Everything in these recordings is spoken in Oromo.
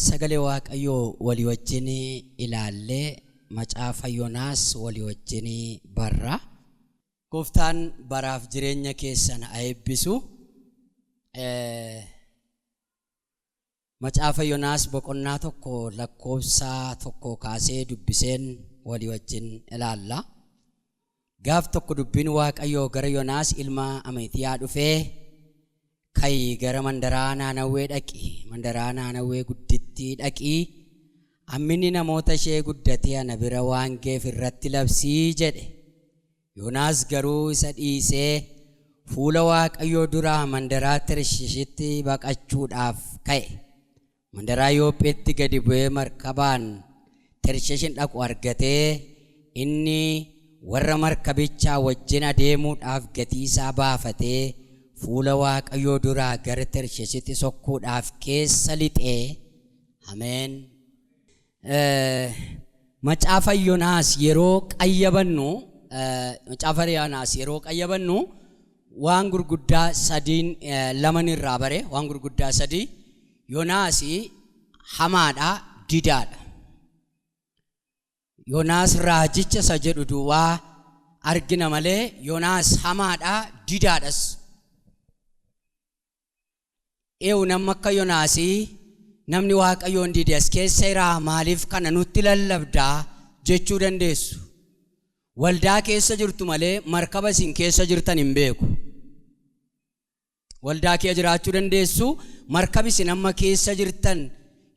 Sagalee Waaqayyoo walii wajjin ilaallee macaafa Yoonaas walii wajjin barra. Gooftaan baraaf jireenya keessan haa eebbisu. Macaafa Yoonaas boqonnaa tokko lakkoofsa tokko kaasee dubbiseen walii wajjin ilaalla. Gaaf tokko dubbiin Waaqayyoo gara Yoonaas ilma Amitiyaa dhufee kai gara mandaraa Naanawwee dhaqi. Mandaraa Naanawwee guddittii dhaqi. Amminni namoota ishee guddatee ana bira waan geef irratti labsii jedhe. Yoonaas garuu isa dhiisee fuula Waaqayyoo duraa mandaraa Tarshiishitti baqachuudhaaf ka'e. Mandaraa Yoopheetti gadi bu'ee markabaan Tarshiishin dhaqu argatee inni warra markabichaa wajjin adeemuudhaaf gatii isaa baafatee fuula Waaqayyoo duraa gara Tarshiishitti sokkuudhaaf keessa lixee. Ameen. Macaafa Yoonaas yeroo qayyabannu waan gurguddaa sadiin laman irraa bare. Waan gurguddaa sadii. Yoonaas hamaadha, didaadha. Yoonaas raajicha isa jedhu duwwaa argina malee Yoonaas hamaadha, didaadhas. Namni akka Yoonaas namni Waaqayyoon dide as keessa jira maaliif kana nutti lallabdaa jechuu dandeessu. Waldaa keessa jirtu malee markaba isin keessa jirtan hin beeku. Waldaa kee jiraachuu dandeessu, markabi isin amma keessa jirtan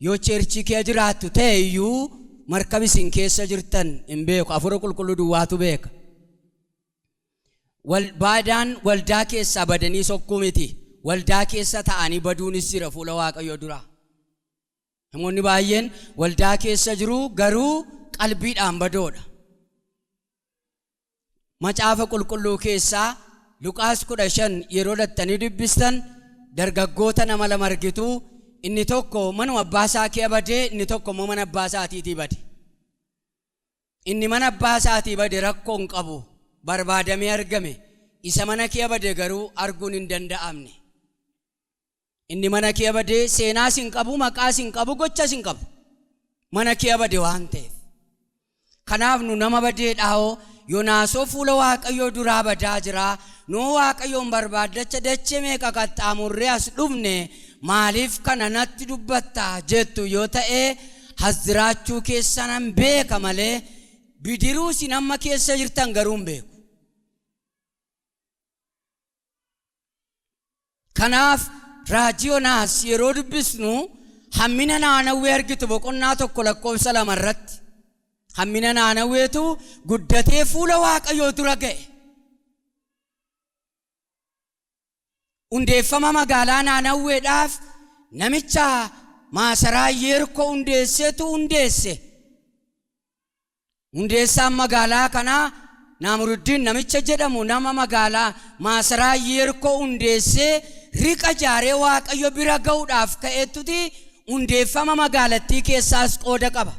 yoo cheerchii kee jiraattu ta'e iyyuu markabi isin keessa jirtan hin beeku. Hafuura Qulqulluu duwwaatu beeka. Baadaan waldaa keessaa badanii sokkuu miti. Waldaa keessa ta'anii baduunis jira fuula Waaqayyoo duraa. Namoonni baay'een waldaa keessa jiru garuu qalbiidhaan badoodha. Macaafa Qulqulluu keessaa Luqaas 15 yeroo lattanii dubbistan dargaggoota nama lama argitu. Inni tokko manuma abbaa isaa kee badee, inni tokko immoo mana abbaa isaatiitii bade. Inni mana abbaa isaatii bade rakkoo hin qabu, barbaadamee argame. Isa mana kee bade garuu arguun hin danda'amne. Inni mana kee bade seenaas hin qabu, maqaas hin qabu, gochas hin qabu. Mana kee bade waan ta'eef. Kanaaf nu nama badeedhaa'oo Yoonaasoo fuula Waaqayyoo duraa badaa jira. Nuu Waaqayyoon barbaadacha dachee meeqa qaxxaamurree as dhufne maaliif kana natti dubbatta jettu yoo ta'e as jiraachuu keessanan beeka malee bidiruu isin amma keessa jirtan garuu hin beeku. Kanaaf raajii Yoonaas yeroo dubbisnu hammina Naanawwee argitu boqonnaa tokko lakkoofsa 2 irratti. Hammina Naanawweetu guddatee fuula Waaqayyoo dura ga'e. Hundeeffama magaalaa Naanawweedhaaf namicha maasaraa Yerikoo hundeessetu hundeesse. Hundeessaan magaalaa kanaa Naamuruddiin namicha jedhamu nama magaalaa maasaraa Yerikoo hundeessee riqa jaaree Waaqayyo bira ga'uudhaaf ka'eetuti hundeeffama magaalattii keessaas qooda qaba.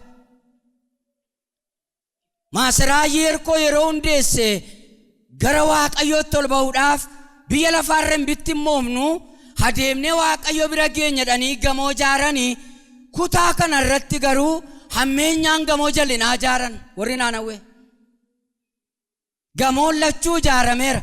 Maasaraa Yerikoo yeroo hundeesse gara Waaqayyootti ol ba'uudhaaf biyya lafaarra hin bittimmoofnu adeemnee Waaqayyo bira geenyadhanii gamoo jaaranii kutaa kana irratti garuu hammeenyaan gamoo jallinaa jaaran warri Naanawwee. Gamoon lachuu jaarameera.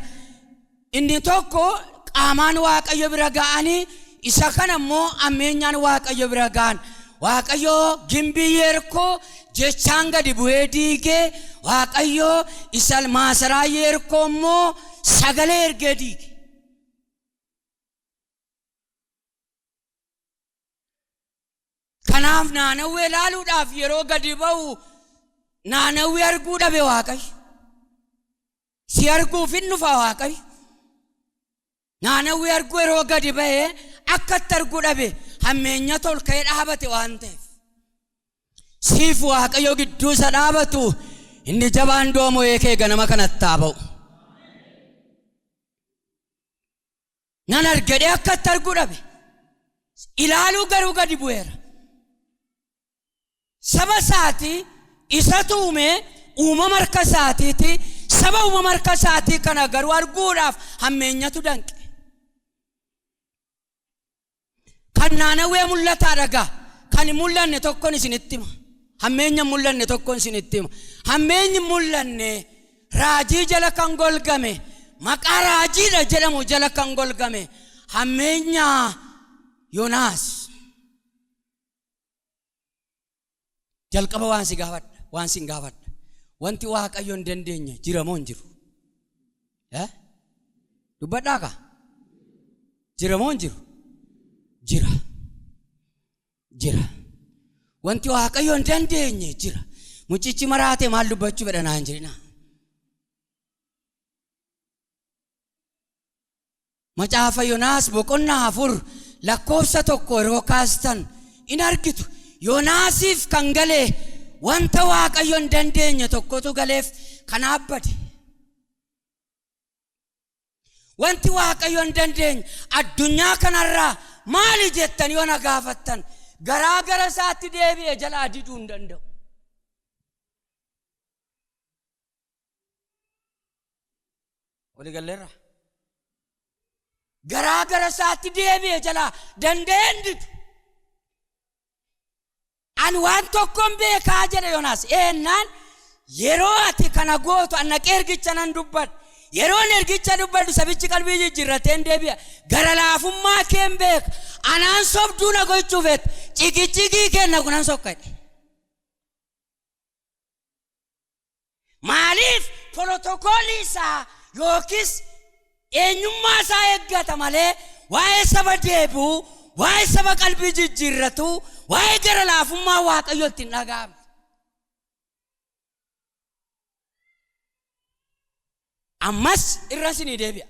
Inni tokko qaamaan Waaqayyo bira ga'anii isa kana immoo hammeenyaan Waaqayyo bira ga'an. Waaqayyo gimbii Yerikoo jechaan gadi bu'ee diigee Waaqayyo isa maasaraa Yerikoo immoo sagalee ergee diige. Kanaaf Naanawwee ilaaluudhaaf yeroo gadi ba'u Naanawwee arguu dhabe Waaqayyo. Si arguuf hin dhufa Waaqayyo. Naanawwee arguu yeroo gadi ba'ee akkatti arguu dhabe hammeenya tol ka'ee dhaabate waan ta'eef. Siif Waaqayyo gidduu isa dhaabatu inni jabaan doomoo eekee ganama kanatti haa ba'u. Nan argadee akkatti arguu dhabe. Ilaaluu garuu gadi bu'eera. Saba isaatii isatu uume uumama harka isaatiiti. Saba uumama harka isaatii kana garuu arguudhaaf hammeenyatu danqe. Kan Naanawwee mul'ataa dhagaa. kan mul'anne tokkon isinitti hima. Hammeenya mul'anne tokkon isinitti hima. Hammeenyi mul'anne raajii jala kan golgame maqaa raajiidha jedhamu jala kan golgame hammeenya Yoonaas. Jalqaba waan si gaafadha. Wanti Waaqayyo hin dandeenye jira moo hin jiru? Dubbadhaa ka? Jira moo hin jiru? Jira. Wanti Waaqayyo hin dandeenye jira. Mucichi maraate maal dubbachuu fedhanaa hin jirina? Macaafa Yoonaas boqonnaa 4 lakkoofsa 1 yeroo kaastan in argitu. Yoonaasiif kan galee wanta Waaqayyo hin dandeenye tokkotu galeef kanaaf bade. Wanti Waaqayyo hin dandeenye addunyaa kanarraa maali jettan yoo na gaafattan gara isaatti deebi'ee jalaa diduu hin danda'u. Oli galleerra gara isaatti deebi'ee jalaa danda'een didu. Ani waan tokkoon beekaa jedhe Yoonaas. Eenyaan yeroo ati kana gootu annaqee ergicha nan dubbadhu. Yeroon ergicha dubbadhu sabichi qalbii jijjiirrateen deebi'a. Gara laafummaa keen beeka. Anaan sobduu na gochuufet cikicikii kenna kunan sokkadhe. Maaliif protokoli isaa yookis eenyummaa isaa eeggata malee waa'ee saba deebi'u, waa'ee saba qalbii jijjiirratu, waa'ee gara laafummaa Waaqayyootti hin dhaga'amne. Ammas irra sinii deebi'a.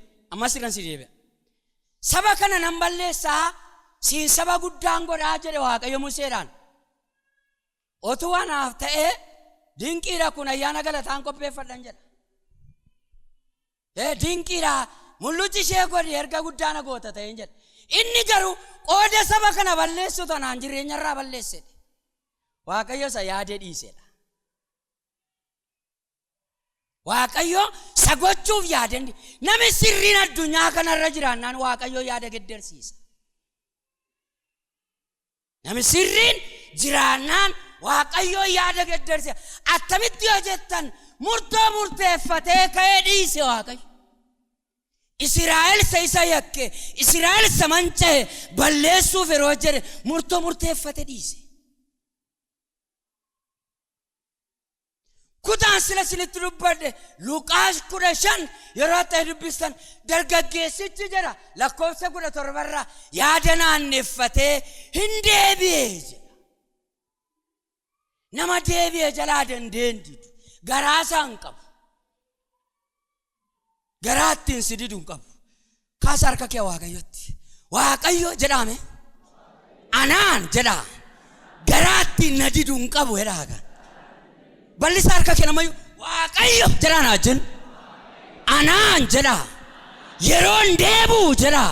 Saba kana nan balleessaa siin saba guddaan godhaa jedhe Waaqayyo Museedhaan. Otuu anaaf ta'ee dinqiidha kun ayyaana galataan qopheeffadhan jedha. Dinqiidha mul'uchi ishee godhi erga guddaana goota ta'een jedha. Inni garuu qooda saba kana balleessu tanaan jireenyarraa balleessedhe. Waaqayyo isa yaadee dhiisedha. Waaqayyo isa gochuuf yaadendi. Nami sirriin addunyaa kanarra jiraannaan Waaqayyo yaada geddersiisa. Nami sirriin jiraannaan Waaqayyo yaada geddersiisa. Attamitti yoo jettan murtoo murteeffatee ka'ee dhiise Waaqayyo. Israa'el isa yakke, Israa'el isa manca'e balleessuuf yeroo jedhe murtoo murteeffate dhiise. Kutaan sila sinitti dubbadhe Luqaas 15 yeroo ta'e dubbistan dargaggeessichi jedha lakkoofsa 17 yaada naanneeffatee hin deebi'e jedha. Nama deebi'e jalaa dandeen didu garaa isaa hin qabu. Garaa ittiin si didu hin qabu. Kaasa harka kee Waaqayyotti. Waaqayyo jedhame anaan jedha garaa ittiin na didu hin qabu jedha. Bal'isa harka kee namayyuu Waaqayyo jedha naajin anaan jedha yeroon deebi'u jedha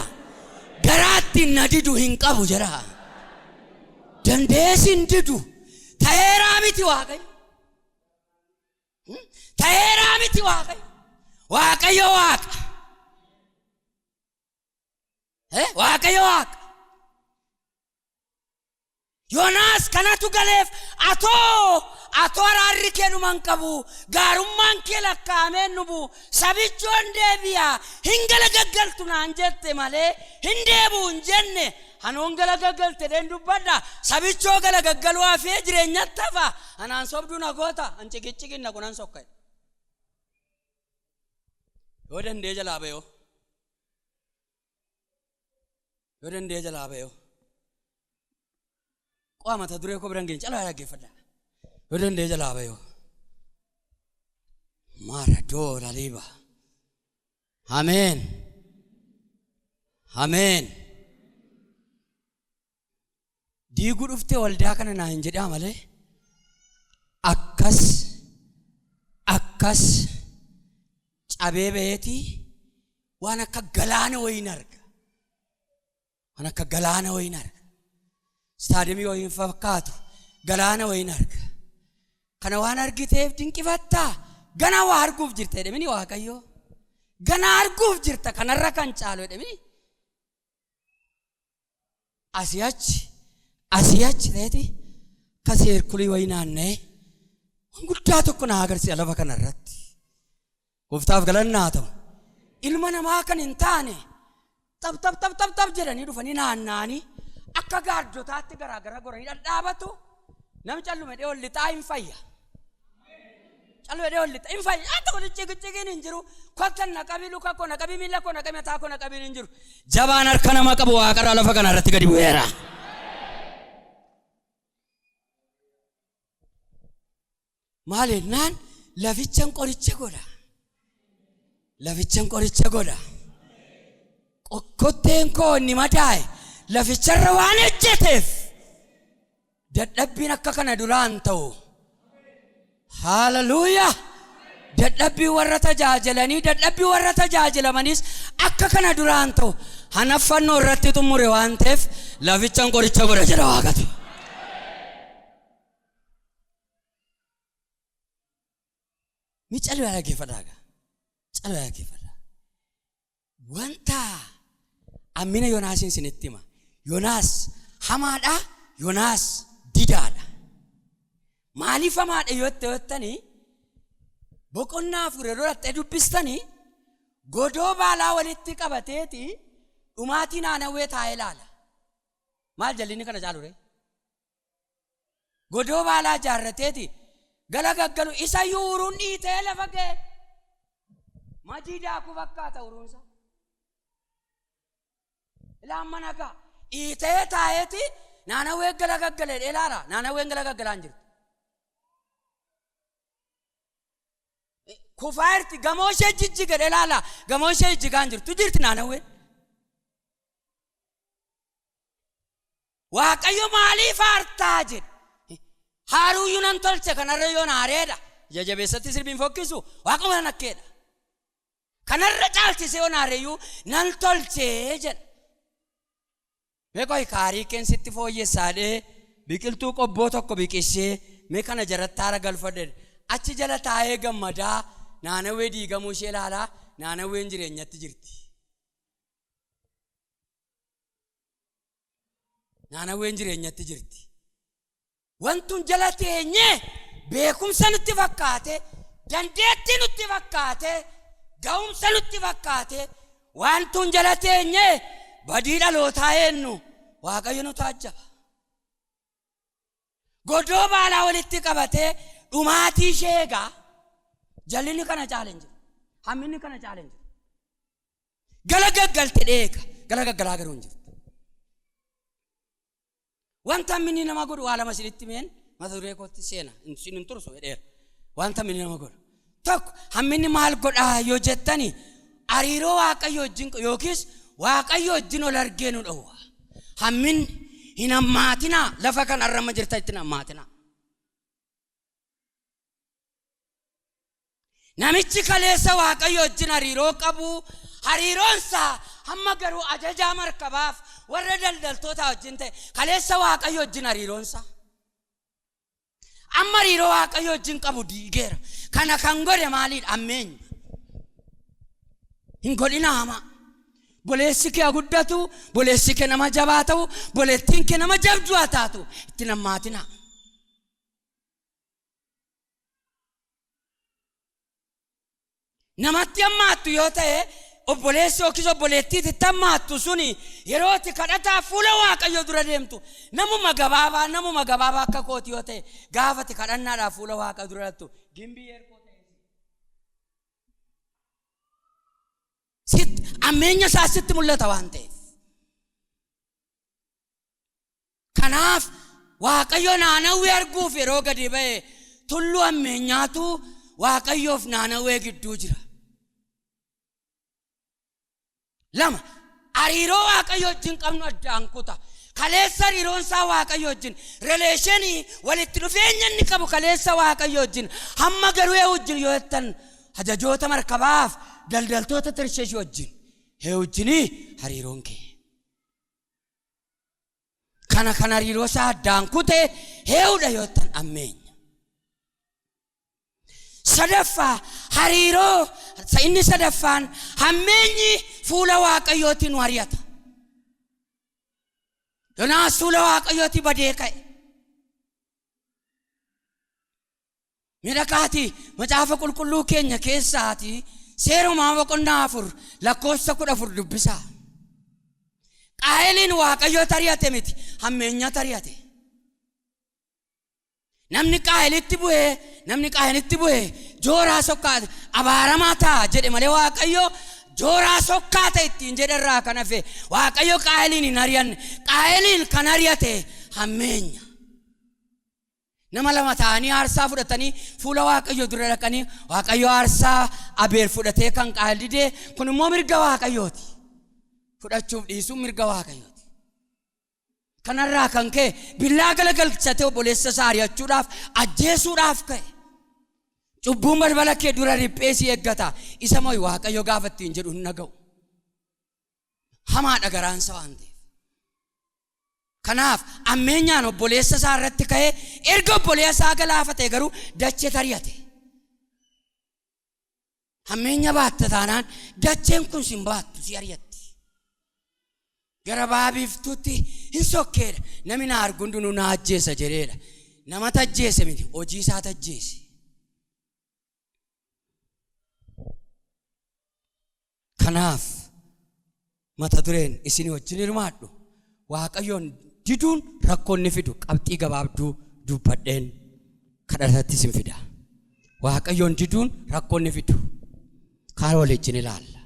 garaa ittiin na didu hin qabu jedha. Dandeessin didu ta'eeraa miti Waaqayyo. Ta'eeraa miti Waaqayyo. Waaqayyo Waaqa. Waaqayyo Waaqa. Yoonaas kanatu galeef atoo araarri kee numan qabu gaarummaan kee lakkaa'ameen nubu sabichoon deebi'a hin galagaggaltu naan jette malee hin deebi'u hin jenne hanoon galagaggalte deen dubbadha sabichoo galagaggaluu hafee jireenyatti hafa anaan sobduu na goota an ciqicciqin na kunan sokka'e. Yoo dandee jalaa ba'e qo'a mata duree koo biraan geenye calaa dhaggeeffadha. Yoo dandee jalaa ba'e maaradoo laliiba. Ameen. Diiguu dhuftee waldaa kana naa hin jedhaa malee akkas cabee ba'eetii waan akka galaana wayiin arga. Staadimii wayiin fakkaatu galaana wayiin arga. Kana waan argiteef dinqifattaa gana waa arguuf jirta jedhamini Waaqayyo. Gana arguuf jirta kanarra kan caalu jedhamini. asiyachi ta'eeti kaseer kulii wayinaannee guddaa tokko na agarsiisa lafa kanarratti. Gooftaaf galannaa ta'u. Ilma namaa kan hin taane tab jedhanii dhufanii naannaanii akka gaardotaatti garaa goranii dhadhaabatu. Nam callume dhee ol lixaa hin fayya. Callume dhee ol lixaa hin fayya. Ati kun cigiin hin jiru. Kottan naqabii luka koo naqabii miila koo naqabii mataa koo naqabii hin jiru. Jabaan harka nama qabu waaqarraa lafa kanarratti gadi bu'eera. Maalinnaan lafichaan qoricha godha. Lafichaan qoricha godha. Kotteen koo inni madaa'e laficharra waan ejjeteef dadhabbiin akka kana duraan ta'u. Hallelujah. Dadhabbii warra tajaajilanii dadhabbii warra tajaajilamanis akka kana duraan ta'u. Hanaffannoo irratti xumure waan ta'eef lafichaan qoricha godha jedha Waaqatu. Mi caluu dhaggeeffadhaa. Caluu dhaggeeffadhaa. Wanta ammina Yoonaasin isinitti hima. Yoonaas hamaadha. Yoonaas didaadha. Maaliif hamaadha yoo jettanii boqonnaa afur irratti dubbistanii godoo baalaa walitti qabateeti dhumaatii naannawee taa'ee ilaala. Maal jallinni kana caalure? Godoo baalaa jaarrateeti gala gaggalu isa yuuruun dhiitee lafa ga'e. Majii daakuu fakkaata uruunsa. Ilaan mana gaa dhiitee taa'eeti naannawee gala gaggalee ilaala. Naannaween gala gaggalaan jirti. Kufaarti gamoo ishee jijjigadhe ilaala. Gamoo ishee jijjigaan jirti naannaween. Waaqayyo maaliif aartaa jedhe? Haaruuyyuu nan tolche kanarra yoo naareedha. Jajabeessatti sirbiin fokkisu waaquma nan akkeedha. Kanarra caalchise yoo naareeyyuu nan tolchee jedha. Beekoo kaarii keensitti fooyyessaadhee biqiltuu qobboo tokko biqilchee mee kana jarattaara galfadhe. Achi jala taa'ee gammadaa naannawee diigamuu ishee ilaalaa naannaween jireenyatti jirti. Naannaween jireenyatti jirti. Wantun jala teenyee beekumsa nutti fakkaate, dandeettii nutti fakkaate, ga'umsa nutti fakkaate, wantun jala teenyee badii dhalootaa eenyu Waaqayyo nu taajjaba. Godoo baalaa walitti qabatee dhumaatii ishee egaa jallinni kana chaalenji. Hamminni kana chaalenji. Gala gaggalte dheeka. Gala gaggalaa garuu hin jirtu. Wanta hamminni nama godhu waa lama isinitti meen mata duree kootti seena isin hin tursu jedheera. Wanta hamminni nama godhu. Tokko hamminni maal godhaa yoo jettani hariiroo Waaqayyo wajjin yookiis Waaqayyo wajjin ol argee nu dhowwa. Hamminni hin hammaatinaa lafa kanarra amma jirta itti hin hammaatinaa. Namichi kaleessa Waaqayyo wajjin hariiroo qabu hariiroonsaa hamma garuu ajajaa markabaaf warra daldaltoota wajjin ta'e kaleessa Waaqayyo wajjin hariiroonsaa. Amma hariiroo Waaqayyo wajjin qabu diigeera. Kana kan godhe maaliidha? Ammeenya. Hin godhinaa hamaa. Boleessi kee guddatu, boleessi kee nama jabaa ta'u, boleettiin kee nama jabduu haa taatu itti hin hammaatinaa. Namatti hammaattu yoo ta'e obboleessi yookiis obboleettiitti hammaattu suni yerootti kadhataa fuula Waaqayyo dura deemtu namuma gabaabaa akka kooti yoo ta'e gaafati kadhannaadhaaf fuula Waaqa dura deemtu gimbii ergoo ta'e. Ammeenya isaa sitti mul'ata waan ta'eef. Kanaaf Waaqayyo naannawee arguuf yeroo gadi ba'e tulluu ammeenyaatu Waaqayyoof naannawee gidduu jira. Lama hariiroo Waaqayyo wajjin qabnu addaan kuta. Kaleessa hariiroon isaa Waaqayyo wajjin rileeshinii walitti dhufeenya inni qabu kaleessa Waaqayyo wajjin hamma garuu wajjin yoo jettan ajajoota markabaaf daldaltoota Tarsheeshii wajjin wajjinii hariiroon kee. Kana hariiroo isaa addaan kute heewudha yoo jettan ammeenya. Sadaffaa hariiroo inni sadaffaan hammeenyi fuula Waaqayyootiin nu ari'ata. Yoonaas fuula Waaqayyooti badee ka'e. Midhakaati macaafa qulqulluu keenya keessaati seerumaa boqonnaa 4 lakkoofsa 14 dubbisaa. Qaayeliin Waaqayyoo tariyate miti, hammeenya tariyate. Namni qaayelitti bu'ee jooraa sokkaate abaaramaa ta'a jedhe malee Waaqayyoo jooraa sokkaate ittiin jedherraa kan hafe Waaqayyoo qaayeliin hin ari'anne. Qaayeliin kan ari'ate hammeenya. Nama lama ta'anii aarsaa fudhatanii fuula Waaqayyoo dura dhaqanii Waaqayyoo aarsaa Abeel fudhatee kan Qaayel didee kun immoo mirga Waaqayyooti. Fudhachuuf dhiisuun mirga Waaqayyooti. Kanarraa kan ka'e billaa galagalchatee obboleessa isaa ari'achuudhaaf ajjeesuudhaaf ka'e. Cubbuun balbala kee dura riphee si eeggata. Isa moo Waaqayyo gaafa ittiin jedhu hin dhaga'u. Hamaadha garaansa waan ta'eef. Kanaaf ammeenyaan obboleessa isaa irratti ka'ee erga obboleessa isaa galaafate garuu dachee tariyate. Hammeenya baatta taanaan dacheen kun sin baattu si ari'atti. Gara baabiiftuutti hin sokkeedha. Namni na argu hundinuu na ajjeesa jedheedha. Nama tajjeese miti hojii isaa tajjeese. Kanaaf mata dureen isin wajjin hirmaadhu. Waaqayyoon diduun rakkoonni fidu qabxii gabaabduu dubbadheen kadhatatti sin fida. Waaqayyoon diduun rakkoonni fidu kaan waliin ilaalla.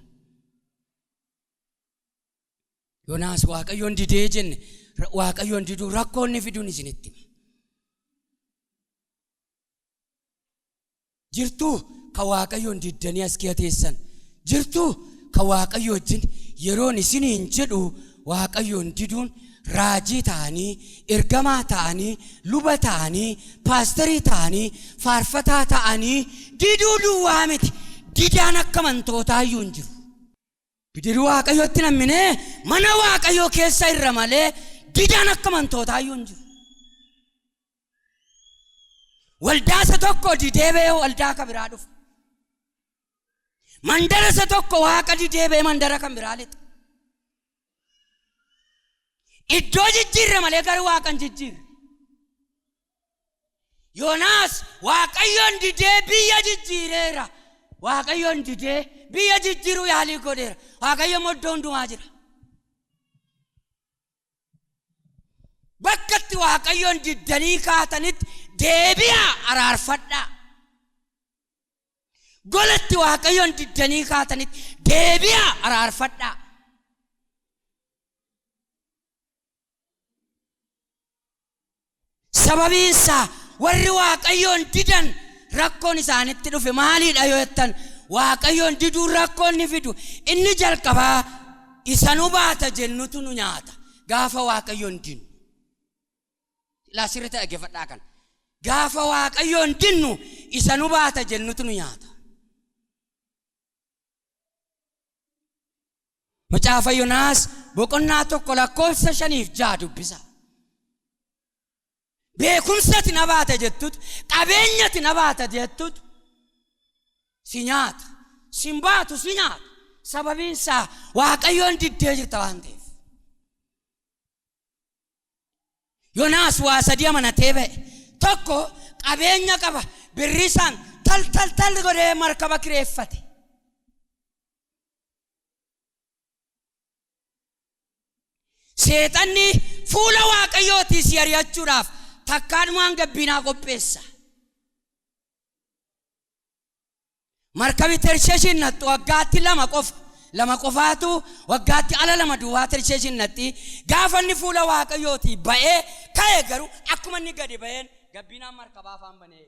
Yoonaas Waaqayyoon didee jenne Waaqayyoon diduu rakkoonni fiduun isinitti. Jirtuu ka Waaqayyoon diddanii as keeteessan jirtuu ka Waaqayyo wajjin yeroon isiniin jedhu Waaqayyoon diduun raajii ta'anii, ergamaa ta'anii, luba ta'anii, paasterii ta'anii, faarfataa ta'anii diduu duwwaa miti. Didaan akka amantootaa iyyuu hin jiru. Bidiri Waaqayyootti namminee mana Waaqayyoo keessa irra malee didaan akka amantootaa iyyuu hin jiru. Waldaa isa tokko didee ba'ee waldaa kan biraa dhufu. Mandara isa tokko Waaqa didee ba'ee mandara kan biraa lixa. Iddoo jijjiirre malee garuu Waaqan jijjiirre. Yoonaas Waaqayyoon didee biyya jijjiireera. Waaqayyoon didee biyya jijjiiruu yaalii godheera. Waaqayyo moddoo hundumaa jira. Bakkatti Waaqayyoon diddanii kaatanitti deebi'aa araarfadhaa. Golatti Waaqayyoon diddanii kaatanitti deebi'aa araarfadhaa. Sababiinsa warri Waaqayyoon didan rakkoon isaanitti dhufe maaliidha yoo jettan Waaqayyoon diduu rakkoon ni fidu. Inni jalqabaa isa nu baata jennutu nu nyaata. Gaafa Waaqayyoon dinu. Laasirratti dhaggeeffadhaa kan. Gaafa Waaqayyoon dinu isa nu baata jennutu nu nyaata. Macaafa Yoonaas boqonnaa 1 lakkoofsa 5-6 dubbisa. Beekumsati na baata jettutu, qabeenyati na baata jettutu si nyaata. Sin baatu si nyaata. Sababiinsa Waaqayyoon diddee jirta waan ta'eef. Yoonaas waa sadii amanatee ba'e. Tokko qabeenya qaba. Birrisaan tal godhee markaba kireeffate. Seexanni fuula Waaqayyootii si ari'achuudhaaf takkaadhumaan gabbinaa qopheessa. Markabi Tarsheeshiin nattu waggaatti lama qofaatu waggaatti ala 2 duwwaa Tarsheeshiin natti gaafanni fuula Waaqayyootii ba'ee ka'e garuu akkuma inni gadi ba'een gabbinaan markabaa afaan banee.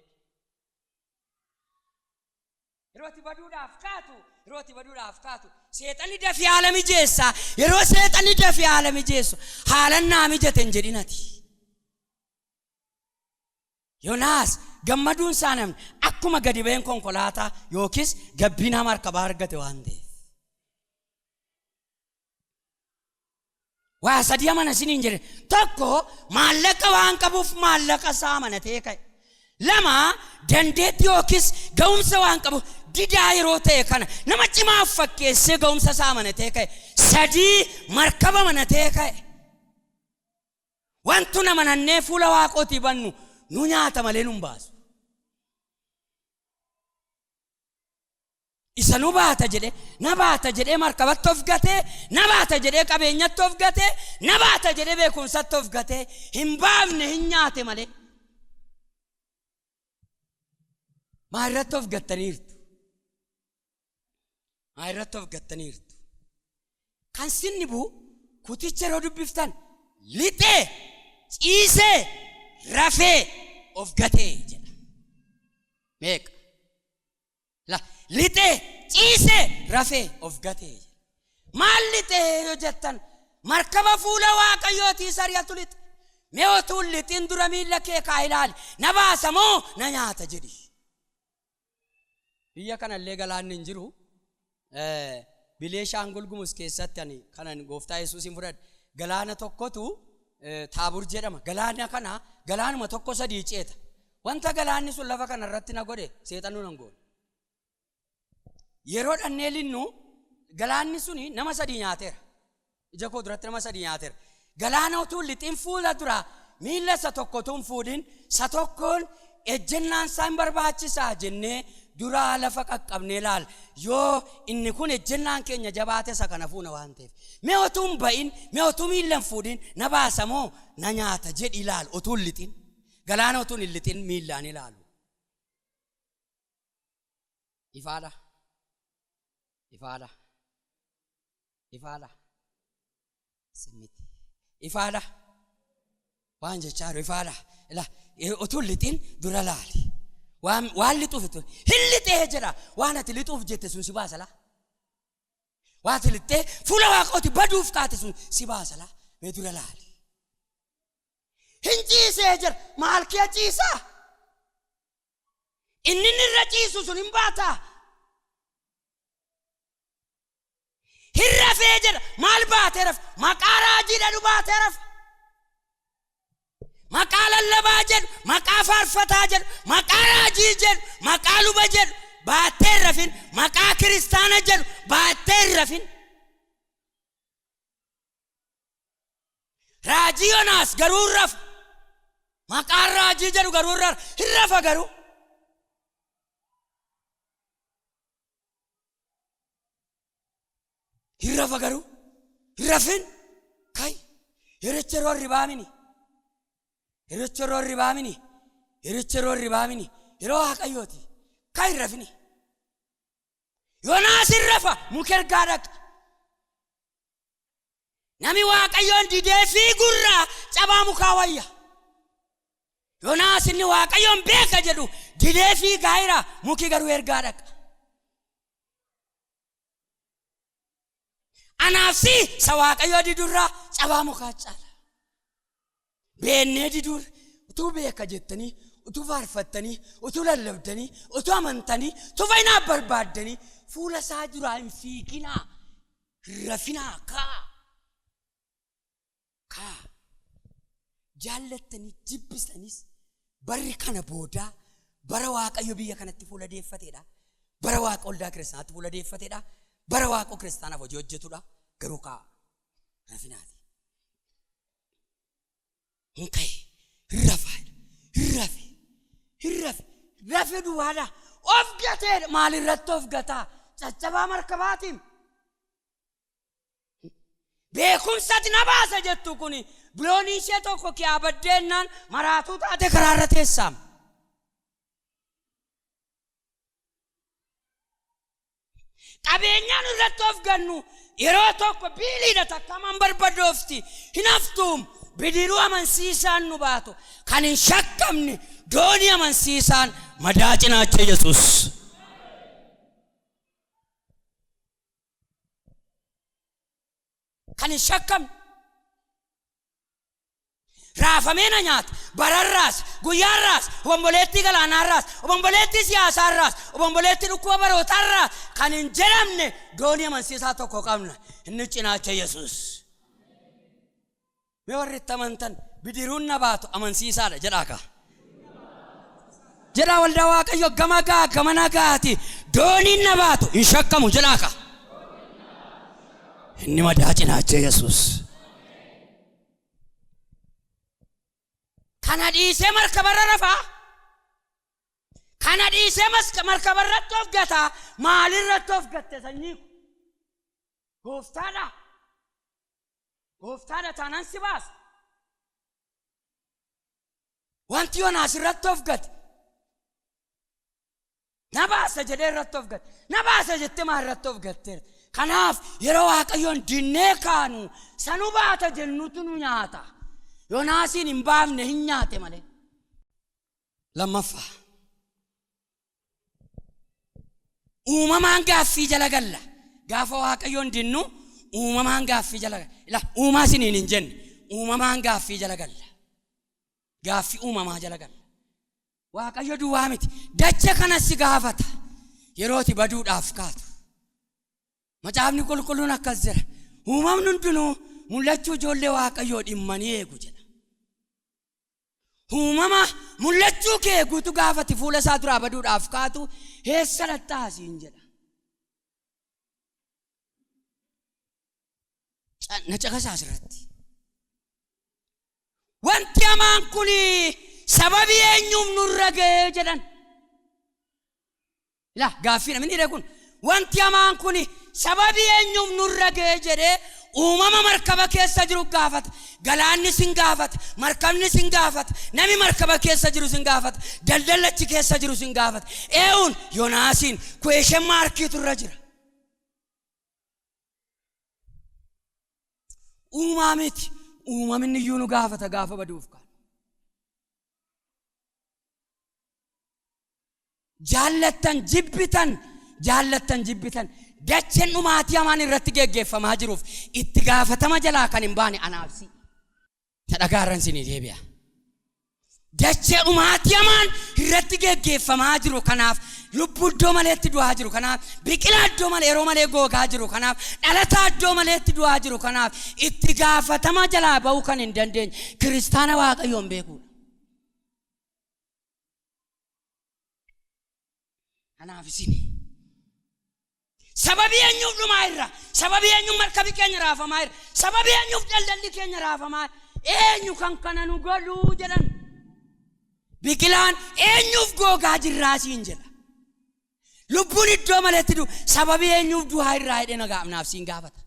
Yerootti baduudhaaf kaatu seexanni dafii haala mijeessa. Yeroo seexanni dafii haala mijeessu haalan naa mijate hin jedhinati. Yoonaas gammaduun isaa namni akkuma gadi ba'een konkolaataa yookiis gabbinaa markabaa argate waan ta'eef. Waa sadii amana isiniin jedhe. Tokko maallaqa waan qabuuf maallaqa isaa amanatee ka'e. 2 dandeettii yookiis ga'umsa waan qabuuf didaa yeroo ta'e kana nama cimaa fakkeessee ga'umsa isaa amanatee ka'e. 3 markaba amanatee ka'e. wantu nama nannee fuula waaqootii bannu nu nyaata malee nu baasu. Isa nu baata jedhee na baata jedhee markabatti of gatee na baata jedhee qabeenyatti of gatee na baata jedhee beekumsatti of gatee hin baafne hin nyaate malee. Maayirratti of gattaniirtu. Maayirratti of gattaniirtu. Kan sinni buu kuticha yeroo dubbiftan lixee ciisee rafee of gatee jedha. Meeqa? Lixee ciisee rafee of gatee. Maal lixee yoo jettan markaba fuula waaqayyootii sariyatu lixe. Mee otuu lixiin dura miilla kee kaa ilaali. Na baasa moo na nyaata jedhi. Biyya kanallee galaanni hin jiru. Bileeshaangul Gumuz keessatti ani kanan gooftaa Yesuusin fudhadhe galaana tokkotu Taabur jedhama. Galaana kana galaanuma tokko sadii ceeta. Wanta galaanni sun lafa kana irratti na godhe seexanuu nan goone. Yeroo dhannee linnu galaanni suni nama sadii nyaateera. Ija koo duratti nama sadii nyaateera. Galaana utuu lixiin fuula dura miilla isa tokkotuun fuudhin isa tokkoon ejjennaan isaa hin barbaachisaa jennee duraa lafa qaqqabnee ilaala. Yoo inni kun ejjennaan keenya jabaate isa kana fuuna waan ta'eef. Mee otuu hin ba'in, mee otuu miilla hin fuudhin na baasa moo na nyaata jedhi ilaalu otuu hin lixin. Galaana otuu hin lixin miillaan ilaalu. Ifaadha. Ifaadha. Ifaadha. Simiti. Ifaadha. Waan jechaaru ifaadha. Ila otuu lixin dura laali. Waan lixuuf itti hin lixee jedha. Waan ati lixuuf jette sun si baasa laa. Waan ati lixee fuula waaqooti baduuf kaate sun si baasa laa. Mee dura laali. Hin ciisee jedha. Maal kee ciisaa? Inni irra ciisu sun hin baataa. Hirrafee jedha. Maal baatee raf? Maqaa raajiidha nu baatee raf. Maqaa lallabaa jedhu, maqaa faarfataa jedhu, maqaa raajii jedhu, maqaa luba jedhu baatee rafin, maqaa kiristaana jedhu baatee rafin. Raajii Yoonaas garuu rafa. Maqaa raajii jedhu garuu rafa. Hirrafa garuu. Hirrafa garuu. Hirrafin. Kai. Hiricheroo ribaamini. Hiricheroo ribaamini. Hiricheroo ribaamini. Yeroo waaqayyooti. Kai rafini. Yoonaas hirrafa. Mukergaa dhaqa. Nami waaqayyoon didee fi gurraa cabaa mukaa wayya. Yoonaas inni waaqayyoon beeka jedhu didee fi gaayira muki garuu ergaa dhaqa. Anaafsi sa waaqayyoo didurraa cabaa mukaa caala. Beennee didur utuu beeka jettanii utuu faarfattanii utuu lallabdanii utuu amantanii utuu fayyinaa barbaaddanii fuula isaa duraa hin fiiginaa rafinaa kaa jaallattanii jibbisanis barri kana boodaa bara waaqayyo biyya kanatti fuula deeffateedha. Bara waaqa oldaa kiristaanaatti fuula deeffateedha. Bara waaqa kiristaanaaf hojii hojjetudha. Garuu kaa rafinaati. Hinkai rafi duwwaadha. Of gateedha. Maalirratti of gataa? Caccabaa markabaatiin. Beekumsatti na baasa jettu kuni biloonii ishee tokko kee abaddeennan maraatuu taate karaarra teessaam. Qabeenyaan irratti of gannu yeroo tokko biiliidha takkaman barbadoofti hin haftuum. Bidiruu amansiisaan nu baatu kan hin shakkamne doonii amansiisaan madaa cinaacha Yesuus. Kan hin shakkamne raafamee na nyaata bararraas guyyaarraas obomboleettii galaanaarraas obomboleettii siyaasaarraas obomboleettii dhukkuba barootaarraas kan hin jedhamne doonii amansiisaa tokko qabna inni cinaacha Yesuus. Mee warri itti amantan bidiruun na baatu amansiisaadha jedhaa kaa. Jedhaa waldaa waaqayyo gama gaa gama nagaati dooniin na baatu hin shakkamu jedhaa kaa. Inni madaa cinaacha Yesuus. kanadhiisee markabarra rafaa kanadhiisee markabarratti of gataa maalirratti of gatte sanyii gooftaadha taanaan si baasa wanti Yoonaas irratti of gate na baasa jedhee irratti of gate na baasa jettee maa irratti of gatte kanaaf yeroo Waaqayyoon dinnee kaanu sanu baata jennutu nu nyaata Yoonaasiin hin baafne hin nyaate malee lammaffaa uumamaan gaaffii jala galla gaafa Waaqayyoon dinnu uumamaan gaaffii jala galla uumaa isiniin hin jenne uumamaan gaaffii jala galla gaaffii uumamaa jala galla Waaqayyo duwwaa miti dacha kanas si gaafata yerooti baduudhaaf kaatu macaafni qulqulluun akkas jira uumamni hundinuu mul'achuu ijoollee Waaqayyoo dhimmanii eegu jedha uumama mul'achuu kee eeguutu gaafati fuula isaa duraa baduudhaaf kaatu eessa lattaasiin jedha na caqasaa asirratti wanti hamaan kun sababii eenyuuf nurra ga'ee jedhan gaaffii namni dhiire kun wanti hamaan kun sababii eenyuuf nurra ga'ee jedhee uumama markaba keessa jiru gaafata galaanni sin gaafata markabni sin gaafata nami markaba keessa jiru sin gaafata daldalachi keessa jiru sin gaafata eewun Yoonaasiin question markiitu irra jira uumaa miti uumamni iyyuu nu gaafata gaafa baduuf kaan jaallattan jibbitan dacheen dhumaatii hamaan irratti geggeeffamaa jiruuf itti gaafatama jalaa kan hin baane anaafsi dhagaarran sinii deebi'a dachee dhumaatii hamaan irratti geggeeffamaa jiru kanaaf lubbuu iddoo maleetti du'aa jiru kanaaf biqilaa iddoo malee yeroo malee googaa jiru kanaaf dhalataa iddoo maleetti du'aa jiru kanaaf itti gaafatama jalaa ba'uu kan hin dandeenye kiristaana Waaqayyoon beekuudha kanaaf isinii sababii eenyuuf dhumaa irra sababii eenyuuf markabii keenya raafamaa irra sababii eenyuuf daldalli keenya raafamaa eenyu kan kana nu godhuu jedhan biqilaan eenyuuf googaa jirraasiin jedha lubbuun iddoo maleetti du sababii eenyuuf du'aa irraa hidhee nagaafnaaf siin gaafata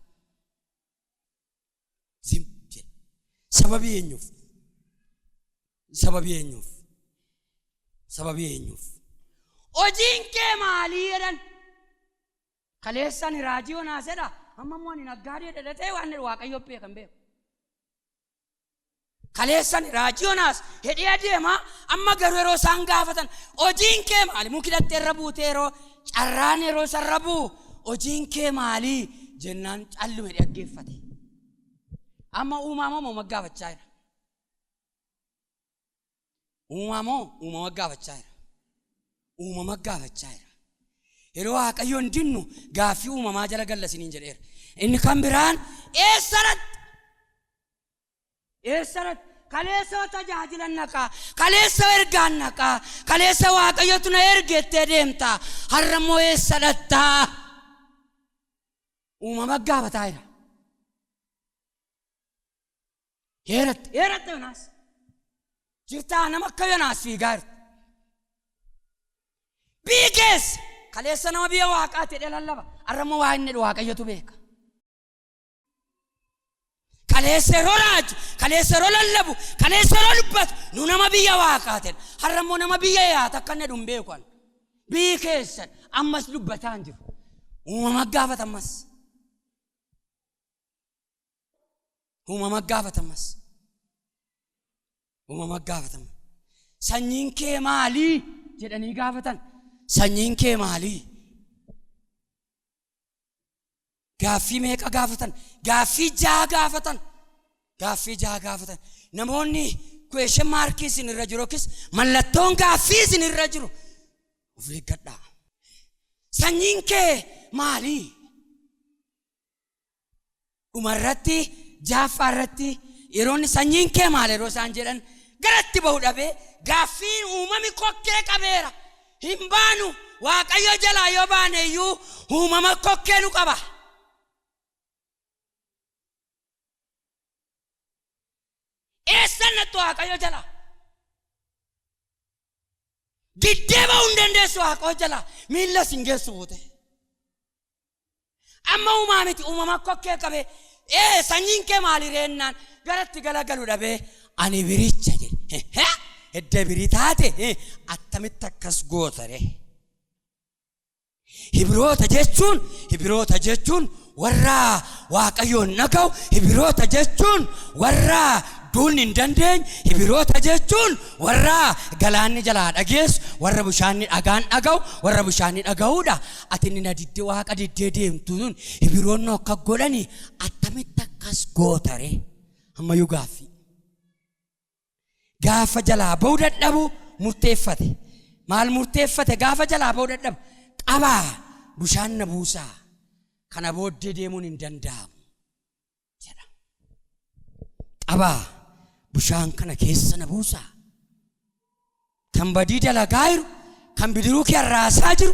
sababii eenyuuf hojiin kee maalii jedhan kaleessan raajii Yoonaasedha amma mooni naggaadee dhadhatee waan Waaqayyo beekan beeku kaleessan raajii Yoonaas hedhee adeemaa amma garuu yeroo isaan gaafatan hojiin kee maali mukidhattee irra buutee yeroo carraan yeroo sarra buu hojiin kee maalii jennaan callume dhaggeeffate amma uumama gaafachaa jira uumama gaafachaa jira yeroo Waaqayyoon dinnu gaaffii uumamaa jala galla isiniin jedheera inni kan biraan eessarat kaleessa tajaajilan naqaa kaleessa ergaan naqaa kaleessa Waaqayyotu na ergettee deemta har'ammoo eessa dhattaa uumama gaafataa jira heeratte Yoonaas jirtaa nama akka Yoonaas fiigaa jirti biikees kaleessa nama biyya Waaqaa ta'e lallaba har'ammoo waa inni Waaqayyotu beeka kaleessa yeroo raaju kaleessa yeroo lallabu kaleessa yeroo dubbatu nu nama biyya Waaqaa ta'e har'ammoo nama biyya yaata akka inni dhumbeeku kan biyyi keessan ammas dubbataan jiru uumama gaafatamas sanyiin kee maalii jedhanii gaafatan sanyiin kee maalii gaaffii meeqa gaafatan gaaffii jaha gaafatan namoonni question markii isin irra jiru yookiis mallattoon gaaffii isin irra jiru of eeggadhaa sanyiin kee maalii dhumarratti jaaffaarratti yeroonni sanyiin kee maal yeroo isaan jedhan garatti bahu dhabee gaaffii uumami kokkee qabeera hin baanu Waaqayyo jalaa yoo baane iyyuu uumama kokkee nu qaba eessannattu Waaqayyo jalaa Diddeba hundandeessu waaqoo jala miilla singeessu buute. Amma uumamiti uumama kokkee qabe sanyiin kee maali reennaan garatti galagalu dhabee ani biricha jedhe. Edda birii taate attamitti akkas gootare. Hibroota jechuun warra waaqayyoon naga'u. Hibroota jechuun warra duulni hin dandeenye. Hibroota jechuun warra galaanni jalaa dhageessu, warra bishaanni dhagaan dhaga'u, warra bishaanni dhaga'uudha. Ati nina diddee waaqa diddee deemtuun hibroonni akka godhani attamitti akkas gootare. Ammayyuu gaaffii. Gaafa jalaa ba'uu dadhabu murteeffate. Maal murteeffate gaafa jalaa ba'uu dadhabu? Qabaa bishaan na buusaa. Kana booddee deemuun hin danda'amu jedha. Qabaa bishaan kana keessa na buusaa. Kan badii dalagaa jiru, kan bidiruu kee raasaa jiru,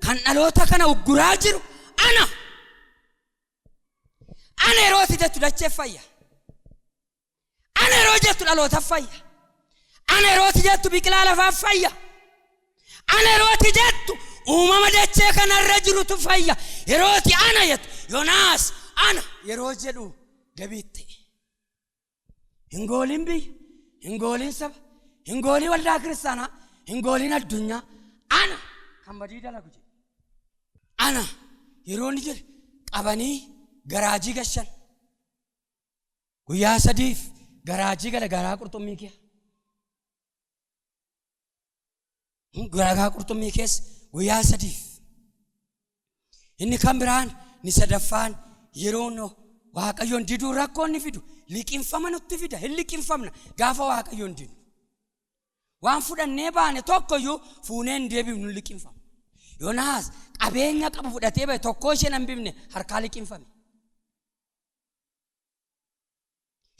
kan dhaloota kana ugguraa jiru ana yerooti jettu dachee fayya. Ana yeroo jettu dhaloota fayya. Ana yerooti jettu biqilaa lafaa fayya. Ana yerooti jettu uumama dachee kanarra jirutu fayya. Yerooti ana jettu Yoonaas ana yeroo jedhu gabiitte. Hingooliin biyya, hingooliin saba, hingooliin waldaa kiristaanaa, hingooliin addunyaa ana kan badii dalagu jedhu. Ana yeroo ni jedhe qabanii garaajii gashan. Guyyaa 3 garaajii gala garaa qurxummii kee. Garaa qurxummii keessa guyyaa 3. Inni kan biraan ni sadaffaan yeroo no waaqayyoon diduu rakkoon ni fidu. Liqinfama nutti fida. Hin liqinfamna gaafa waaqayyoon didu. Waan fudhannee baane tokkoyyuu fuunee hin deebifnu liqinfama. Yoonaas qabeenya qabu fudhatee bahe tokko isheen hin bifne harkaa liqinfame.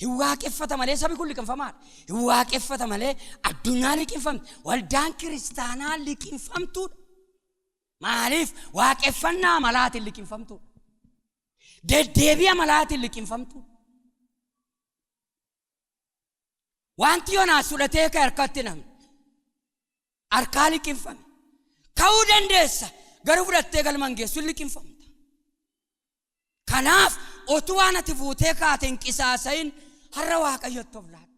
Hin waaqeffata malee sabi kun liqinfamaadha. Hin waaqeffata malee addunyaa liqinfamti. Waldaan kiristaanaa liqinfamtuudha. Maaliif waaqeffannaa malaatiin liqinfamtuudha. Deddeebi'a malaatiin liqinfamtuudha. Wanti Yoonaas fudhatee ka'e harkatti namni harkaa liqinfame. Ka'uu dandeessa garuu fudhattee galman geessu liqinfamta. Kanaaf otuu waan ati fuutee kaateen qisaasayin har'a waaqayyotti of laata.